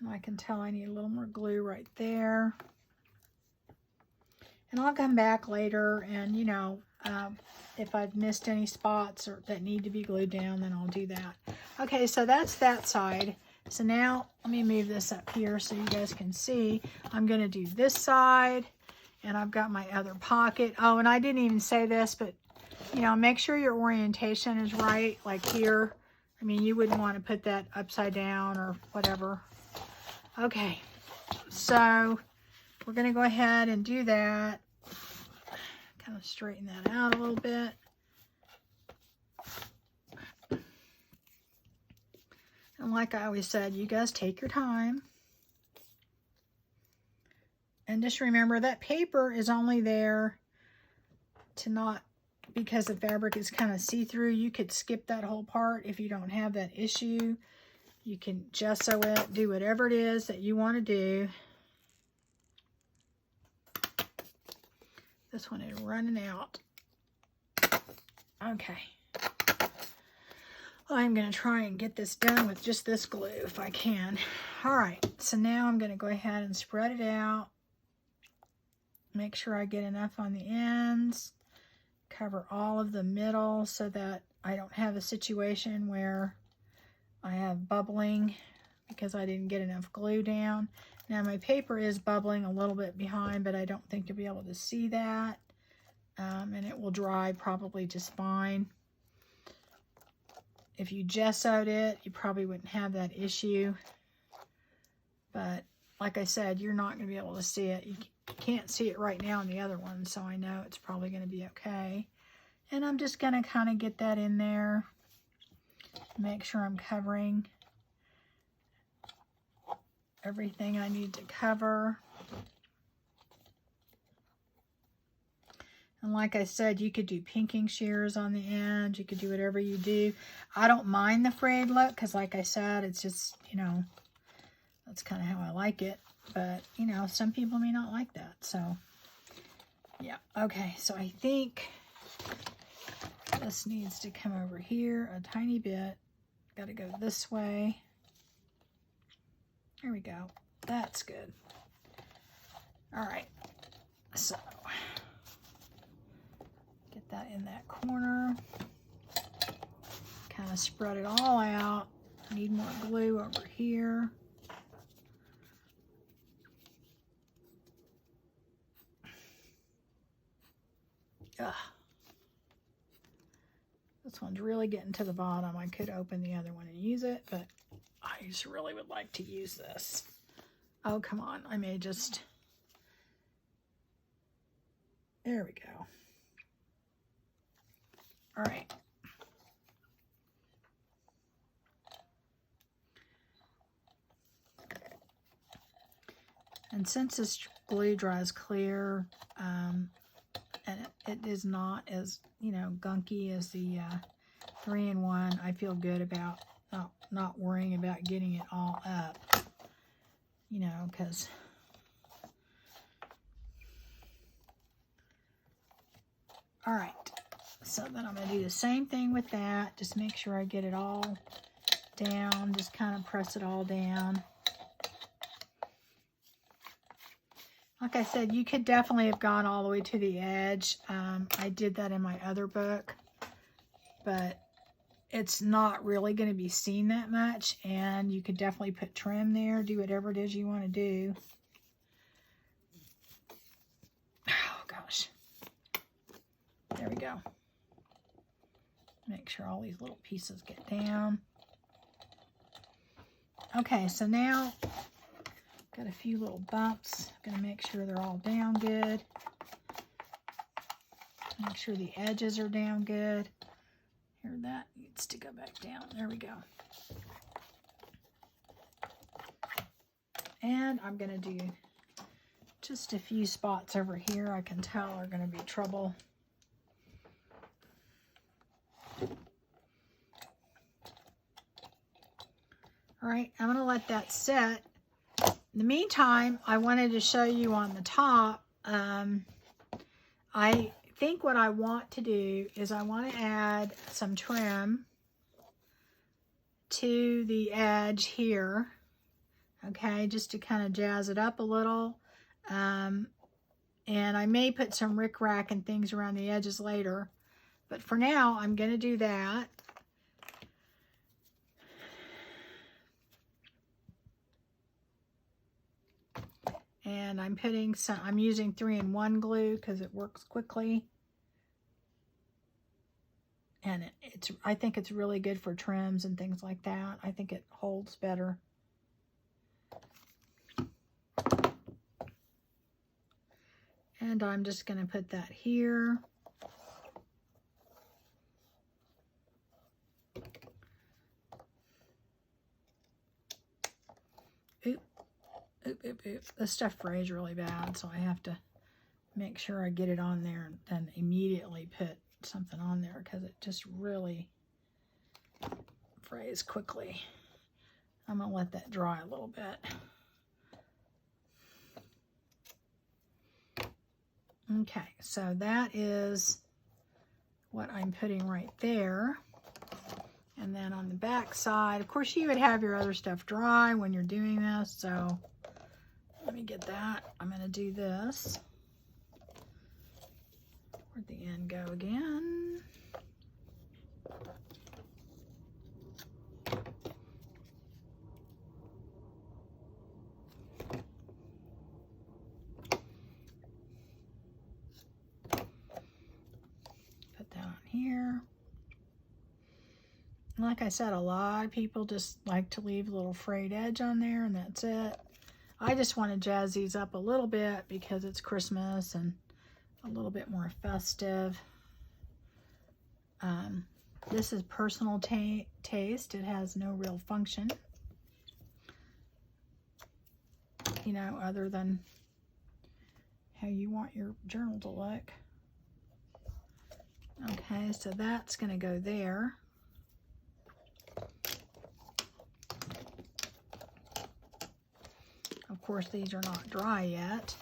S1: And I can tell I need a little more glue right there. And I'll come back later and, you know, if I've missed any spots or that need to be glued down, then I'll do that. Okay, so that's that side. So now let me move this up here so you guys can see. I'm going to do this side, and I've got my other pocket. Oh, and I didn't even say this, but, you know, make sure your orientation is right, like here. I mean, you wouldn't want to put that upside down or whatever. Okay, so we're going to go ahead and do that. Kind of straighten that out a little bit. And like I always said, you guys take your time. And just remember that paper is only there to not, because the fabric is kind of see-through. You could skip that whole part if you don't have that issue. You can gesso it, do whatever it is that you want to do. This one is running out. Okay. I'm going to try and get this done with just this glue if I can. All right, so now I'm going to go ahead and spread it out. Make sure I get enough on the ends. Cover all of the middle so that I don't have a situation where I have bubbling because I didn't get enough glue down. Now my paper is bubbling a little bit behind, but I don't think you'll be able to see that. And it will dry probably just fine. If you gessoed it, you probably wouldn't have that issue. But like I said, you're not going to be able to see it. You can't see it right now in the other one, so I know it's probably going to be okay. And I'm just going to kind of get that in there. Make sure I'm covering everything I need to cover. And like I said, you could do pinking shears on the end. You could do whatever you do. I don't mind the frayed look because, like I said, it's just, you know, that's kind of how I like it. But, you know, some people may not like that. So, yeah. Okay, so I think this needs to come over here a tiny bit. Got to go this way. There we go. That's good. All right. So get that in that corner. Kind of spread it all out. Need more glue over here. Ugh. This one's really getting to the bottom. I could open the other one and use it, but I just really would like to use this. Oh, come on. I may just... There we go. All right. And since this glue dries clear, and it is not as, you know, gunky as the 3-in-1, I feel good about, oh, not worrying about getting it all up, you know, because all right. So then I'm going to do the same thing with that. Just make sure I get it all down. Just kind of press it all down. Like I said, you could definitely have gone all the way to the edge. I did that in my other book, but it's not really going to be seen that much, and you could definitely put trim there, do whatever it is you want to do. Oh, gosh. There we go. Make sure all these little pieces get down. Okay, so now got a few little bumps. I'm going to make sure they're all down good. Make sure the edges are down good. Here, that needs to go back down. There we go. And I'm going to do just a few spots over here I can tell are going to be trouble. All right, I'm going to let that set. In the meantime, I wanted to show you on the top. I think what I want to do is I want to add some trim to the edge here. Okay, just to kind of jazz it up a little. And I may put some rickrack and things around the edges later. But for now, I'm going to do that. And I'm putting some, I'm using 3-in-1 glue because it works quickly. And I think it's really good for trims and things like that. I think it holds better. And I'm just going to put that here. Oop. This stuff frays really bad, so I have to make sure I get it on there and then immediately put something on there because it just really frays quickly. I'm going to let that dry a little bit. Okay, so that is what I'm putting right there. And then on the back side, of course, you would have your other stuff dry when you're doing this, so let me get that. I'm going to do this. Where'd the end go again? Put that on here. Like I said, a lot of people just like to leave a little frayed edge on there, and that's it. I just want to jazz these up a little bit because it's Christmas and a little bit more festive. This is personal taste. It has no real function, you know, other than how you want your journal to look. Okay, so that's going to go there. Of course, these are not dry yet.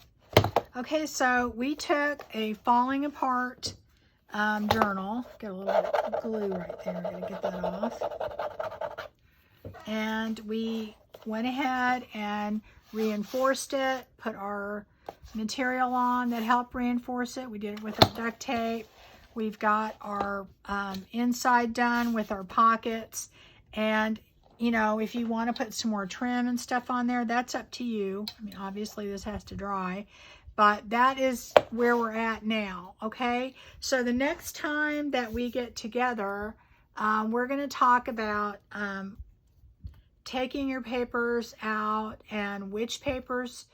S1: Okay, so we took a falling apart journal. Got a little bit of glue right there. I'm going to get that off. And we went ahead and reinforced it, put our material on that helped reinforce it. We did it with our duct tape. We've got our inside done with our pockets. And you know, if you want to put some more trim and stuff on there, that's up to you. I mean, obviously this has to dry, but that is where we're at now, okay? So the next time that we get together, we're going to talk about taking your papers out and which papers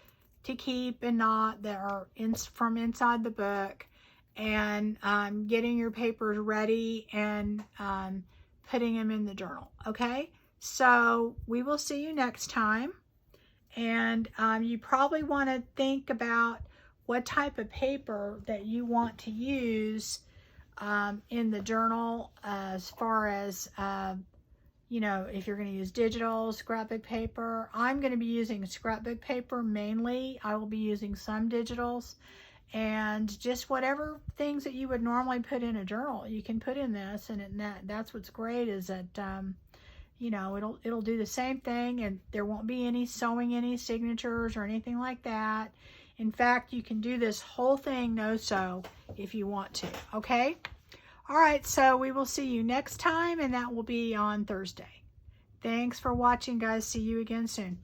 S1: to keep and not that are from inside the book, and getting your papers ready and putting them in the journal, okay? So we will see you next time, and you probably want to think about what type of paper that you want to use in the journal as far as you know, if you're going to use digital scrapbook paper. I'm going to be using scrapbook paper mainly. I will be using some digitals, and just whatever things that you would normally put in a journal, you can put in this. And that's what's great, is that you know, it'll do the same thing, and there won't be any sewing any signatures or anything like that. In fact, you can do this whole thing no sew if you want to. Okay. All right, so we will see you next time, and that will be on Thursday. Thanks for watching, guys. See you again soon.